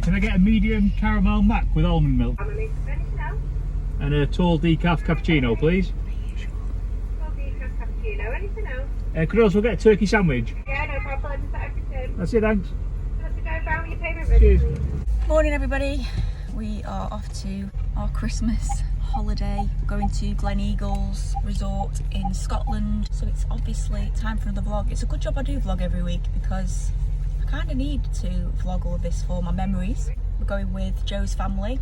Can I get a medium caramel mac with almond milk? Anything else? And a tall decaf cappuccino, please. Tall decaf cappuccino. Anything else? Could I also get a turkey sandwich? Yeah, no problem. Is that everything? That's it, thanks. You want to go down with your payment ready, Cheers. please? Morning everybody, we are off to our Christmas holiday. We're going to Gleneagles resort in Scotland, so it's obviously time for another vlog. It's a good job I do vlog every week because I kind of need to vlog all of this for my memories. We're going with Joe's family.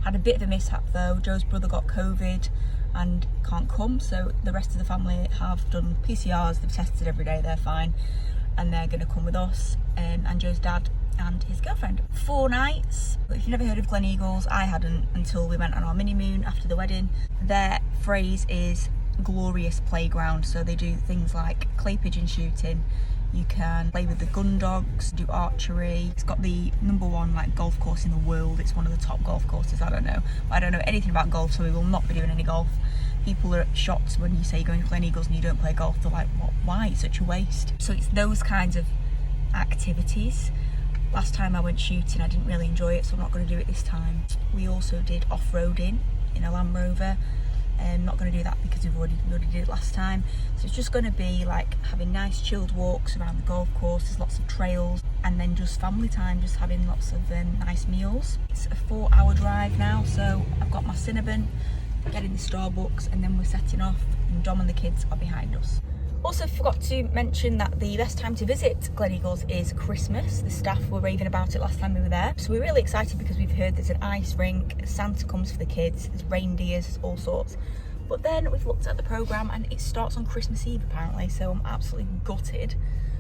Had a bit of a mishap though. Joe's brother got COVID and can't come, so the rest of the family have done PCRs, they've tested every day, they're fine, and they're going to come with us, and Joe's dad and his girlfriend. 4 nights. If you've never heard of Gleneagles, I hadn't until we went on our mini moon after the wedding. Their phrase is glorious playground, so they do things like clay pigeon shooting, you can play with the gun dogs, do archery. It's got the #1 like golf course in the world. It's one of the top golf courses. I don't know anything about golf, so we will not be doing any golf. People are shocked when you say you're going to Gleneagles and you don't play golf. They're like, what? Why? It's such a waste. So it's those kinds of activities. Last time I went shooting, I didn't really enjoy it, so I'm not going to do it this time. We also did off-roading in a Land Rover. I'm not going to do that because we already did it last time. So it's just going to be like having nice chilled walks around the golf course. There's lots of trails, and then just family time, just having lots of nice meals. It's a 4-hour drive now, so I've got my Cinnabon, getting the Starbucks, and then we're setting off, and Dom and the kids are behind us. Also forgot to mention that the best time to visit Gleneagles is Christmas. The staff were raving about it last time we were there. So we're really excited because we've heard there's an ice rink, Santa comes for the kids, there's reindeers, all sorts. But then we've looked at the programme and it starts on Christmas Eve apparently, so I'm absolutely gutted.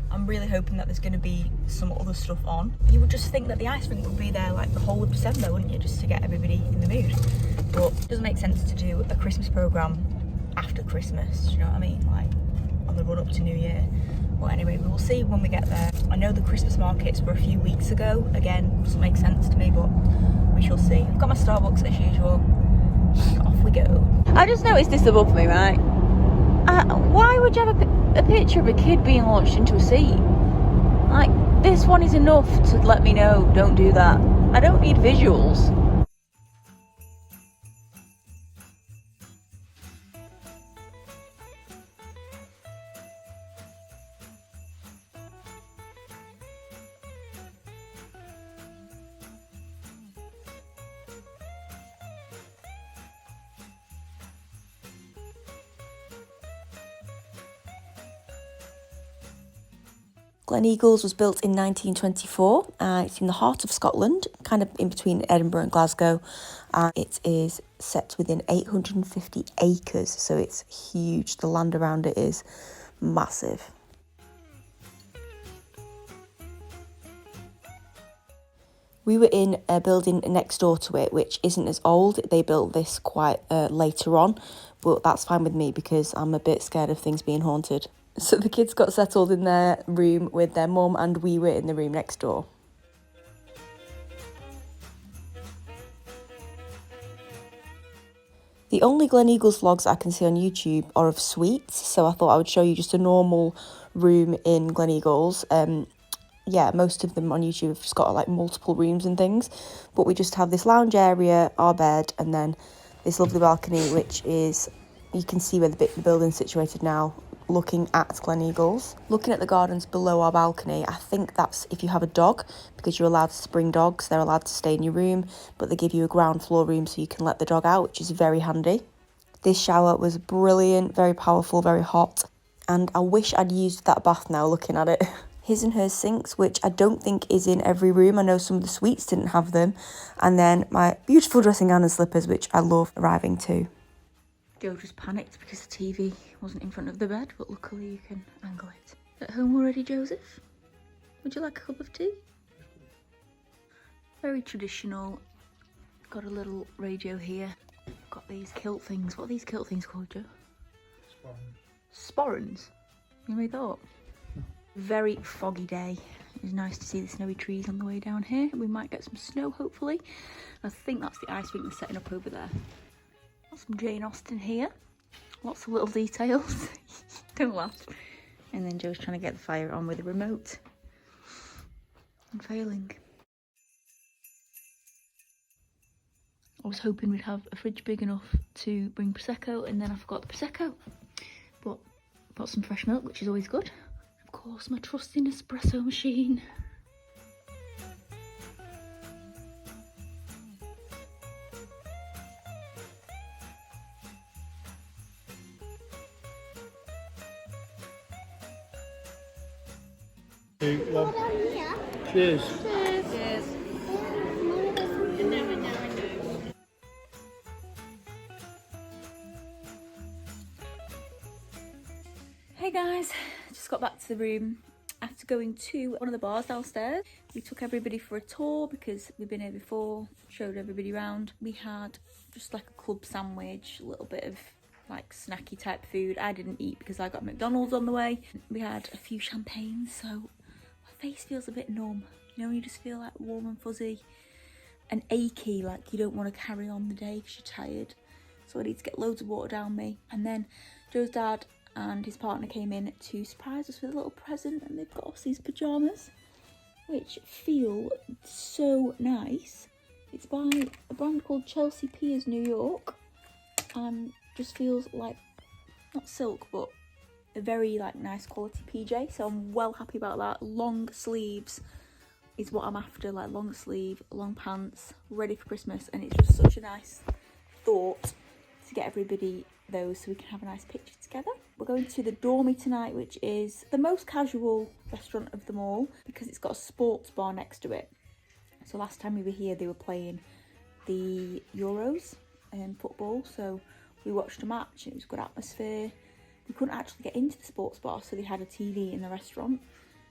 I'm really hoping that there's going to be some other stuff on. You would just think that the ice rink would be there like the whole of December, wouldn't you, just to get everybody in the mood. But it doesn't make sense to do a Christmas programme after Christmas, do you know what I mean? Like, on the run up to New Year. But anyway, we will see when we get there. I know the Christmas markets were a few weeks ago. Again, doesn't make sense to me, but we shall see. I've got my Starbucks as usual. Off we go. I just noticed this above me, right? Why would you have a picture of a kid being launched into a sea? Like, this one is enough to let me know, don't do that. I don't need visuals. Gleneagles was built in 1924. It's in the heart of Scotland, kind of in between Edinburgh and Glasgow. It is set within 850 acres, so it's huge. The land around it is massive. We were in a building next door to it, which isn't as old. They built this quite later on, but that's fine with me because I'm a bit scared of things being haunted. So the kids got settled in their room with their mum, and we were in the room next door. The only Gleneagles vlogs I can see on YouTube are of suites, so I thought I would show you just a normal room in Gleneagles. Yeah, most of them on YouTube have just got like multiple rooms and things, but we just have this lounge area, our bed, and then this lovely balcony, which is, you can see where the building's situated now, looking at Gleneagles. Looking at the gardens below our balcony, I think that's if you have a dog, because you're allowed to bring dogs, they're allowed to stay in your room, but they give you a ground floor room so you can let the dog out, which is very handy. This shower was brilliant, very powerful, very hot, and I wish I'd used that bath now looking at it. His and her sinks, which I don't think is in every room. I know some of the suites didn't have them. And then my beautiful dressing gown and slippers, which I love arriving to. Joe just panicked because the TV wasn't in front of the bed, but luckily you can angle it. At home already, Joseph? Would you like a cup of tea? Very traditional. Got a little radio here. Got these kilt things. What are these kilt things called, Joe? Sporrans. You made that up? Very foggy day. It was nice to see the snowy trees on the way down here. We might get some snow, hopefully. I think that's the ice rink they're setting up over there. Got some Jane Austen here. Lots of little details. Don't laugh. And then Joe's trying to get the fire on with a remote. I'm failing. I was hoping we'd have a fridge big enough to bring Prosecco, and then I forgot the Prosecco. But got some fresh milk, which is always good. Of course, my trusty espresso machine. Cheers. Cheers. Hey guys, just got back to the room after going to one of the bars downstairs. We took everybody for a tour because we've been here before, showed everybody around. We had just like a club sandwich, a little bit of like snacky type food. I didn't eat because I got McDonald's on the way. We had a few champagnes, so my face feels a bit numb. You know, when you just feel like warm and fuzzy and achy, like you don't want to carry on the day because you're tired. So I need to get loads of water down me. And then Joe's dad and his partner came in to surprise us with a little present, and they've got us these pyjamas, which feel so nice. It's by a brand called Chelsea Piers New York, and just feels like, not silk, but a very like nice quality PJ, so I'm well happy about that. Long sleeves is what I'm after, like long sleeve, long pants, ready for Christmas, and it's just such a nice thought to get everybody those so we can have a nice picture together. We're going to the Dormy tonight, which is the most casual restaurant of them all because it's got a sports bar next to it. So last time we were here they were playing the Euros in football, so we watched a match and it was good atmosphere. We couldn't actually get into the sports bar, so they had a TV in the restaurant,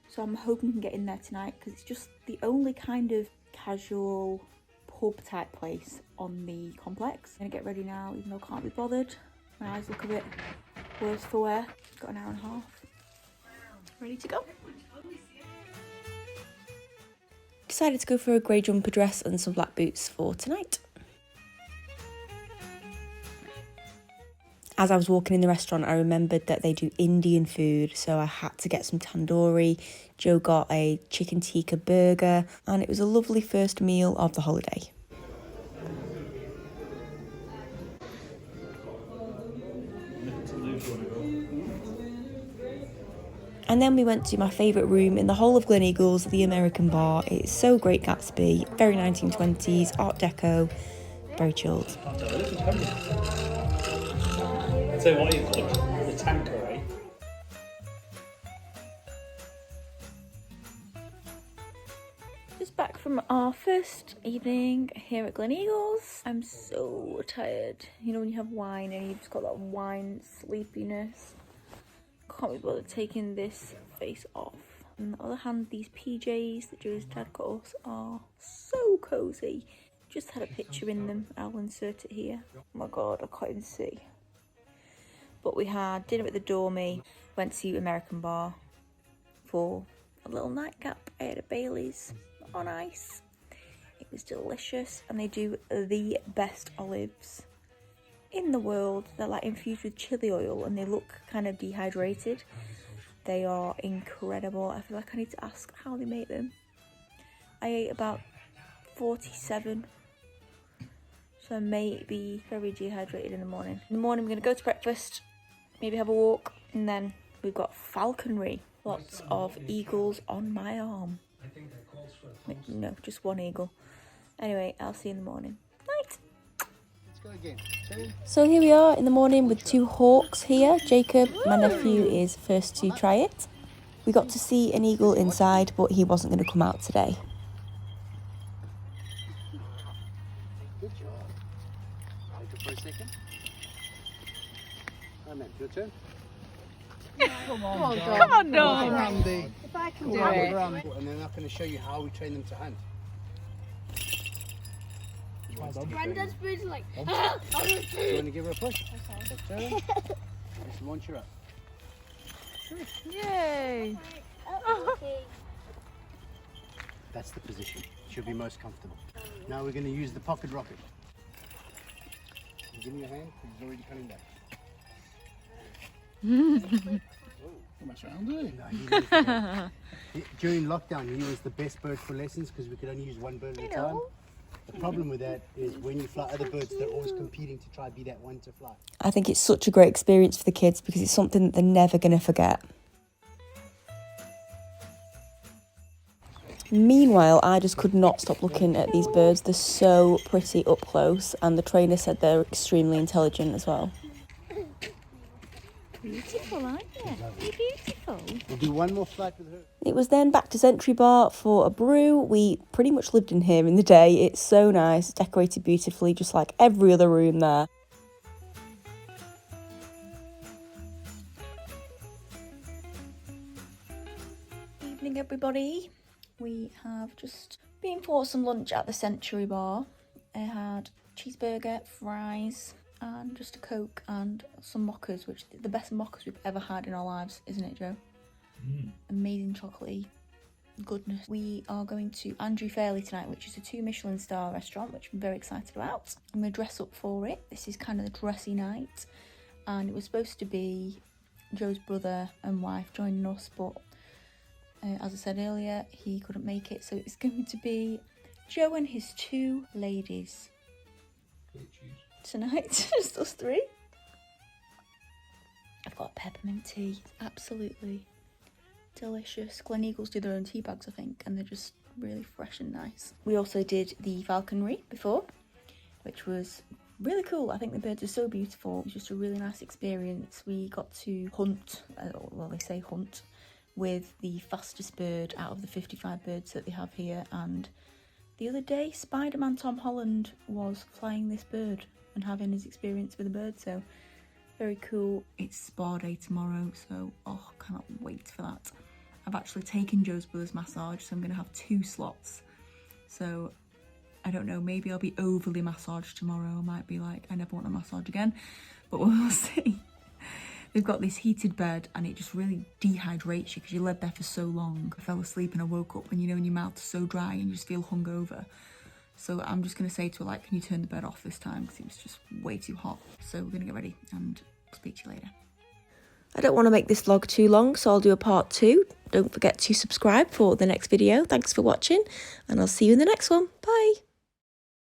so I'm hoping we can get in there tonight because it's just the only kind of casual pub type place on the complex. I'm gonna get ready now even though I can't be bothered. My eyes look a bit worse for wear. Got an hour and a half. Ready to go. Decided to go for a grey jumper dress and some black boots for tonight. As I was walking in the restaurant, I remembered that they do Indian food, so I had to get some tandoori. Joe got a chicken tikka burger, and it was a lovely first meal of the holiday. And then we went to my favourite room in the whole of Gleneagles, the American bar. It's so great Gatsby, very 1920s, Art Deco, very chilled. I'll tell you what you've got, the Tanqueray. Just back from our first evening here at Gleneagles. I'm so tired. You know when you have wine and you've just got that wine sleepiness. Can't be bothered taking this face off. On the other hand, these PJs that Joe's dad got us are so cosy. Just had a picture in them. I'll insert it here. Oh my god, I can't even see. But we had dinner at the Dormy, went to American Bar for a little nightcap. I had a Bailey's on ice. It was delicious, and they do the best olives in the world. They're like infused with chili oil and they look kind of dehydrated. They are incredible. I feel like I need to ask how they make them. I ate about 47, so I may be very dehydrated in the morning. In the morning we're going to go to breakfast, maybe have a walk, and then we've got falconry. Lots of eagles on my arm. No, just one eagle. Anyway, I'll see you in the morning. Night. So here we are in the morning with two hawks here. Jacob, my nephew, is first to try it. We got to see an eagle inside, but he wasn't going to come out today. Good job. Hold it for a second. Amen. Your turn. Come on, Dom. Come on, Dom. Randy. If I can And do it. then I'm going to show you how we train them to hunt. Brenda's boots like. Do you want to give her a push? Okay. Turn. Just launch her up. Yay! That's the position. She'll be most comfortable. Now we're going to use the pocket rocket. Give me your hand, because he's already coming back. Mess around, do During lockdown, he was the best bird for lessons because we could only use one bird at a time. The problem with that is when you fly other birds, they're always competing to try to be that one to fly. I think it's such a great experience for the kids because it's something that they're never going to forget. Meanwhile, I just could not stop looking at these birds. They're so pretty up close, and the trainer said they're extremely intelligent as well. Beautiful, aren't you? You're beautiful. We'll do one more flight with her. It was then back to Sentry Bar for a brew. We pretty much lived in here in the day. It's so nice, decorated beautifully, just like every other room there. Evening, everybody. We have just been for some lunch at the Sentry Bar. I had cheeseburger, fries, and just a Coke and some mochas, which are the best mochas we've ever had in our lives, isn't it, Joe? Amazing chocolatey goodness. We are going to Andrew Fairley tonight, which is a 2 Michelin star restaurant, which I'm very excited about. I'm going to dress up for it. This is kind of the dressy night, and it was supposed to be Joe's brother and wife joining us, but as I said earlier, he couldn't make it, so it's going to be Joe and his 2 ladies tonight. Just us 3. I've got peppermint tea. It's absolutely delicious. Gleneagles do their own tea bags, I think, and they're just really fresh and nice. We also did the Falconry before, which was really cool. I think the birds are so beautiful. It was just a really nice experience. We got to hunt, well, they say hunt, with the fastest bird out of the 55 birds that they have here, and the other day Spider-Man Tom Holland was flying this bird and having his experience with the bird, so very cool. It's spa day tomorrow, so cannot wait for that. I've actually taken Joe's brother's massage, so I'm going to have 2 slots, so I don't know, maybe I'll be overly massaged tomorrow. I might be like, I never want a massage again, but we'll see. They've got this heated bed and it just really dehydrates you because you're led there for so long. I fell asleep and I woke up and you know when your mouth is so dry and you just feel hungover. So I'm just going to say to her, like, can you turn the bed off this time because it was just way too hot. So we're going to get ready and speak to you later. I don't want to make this vlog too long, so I'll do a part 2. Don't forget to subscribe for the next video. Thanks for watching and I'll see you in the next one. Bye.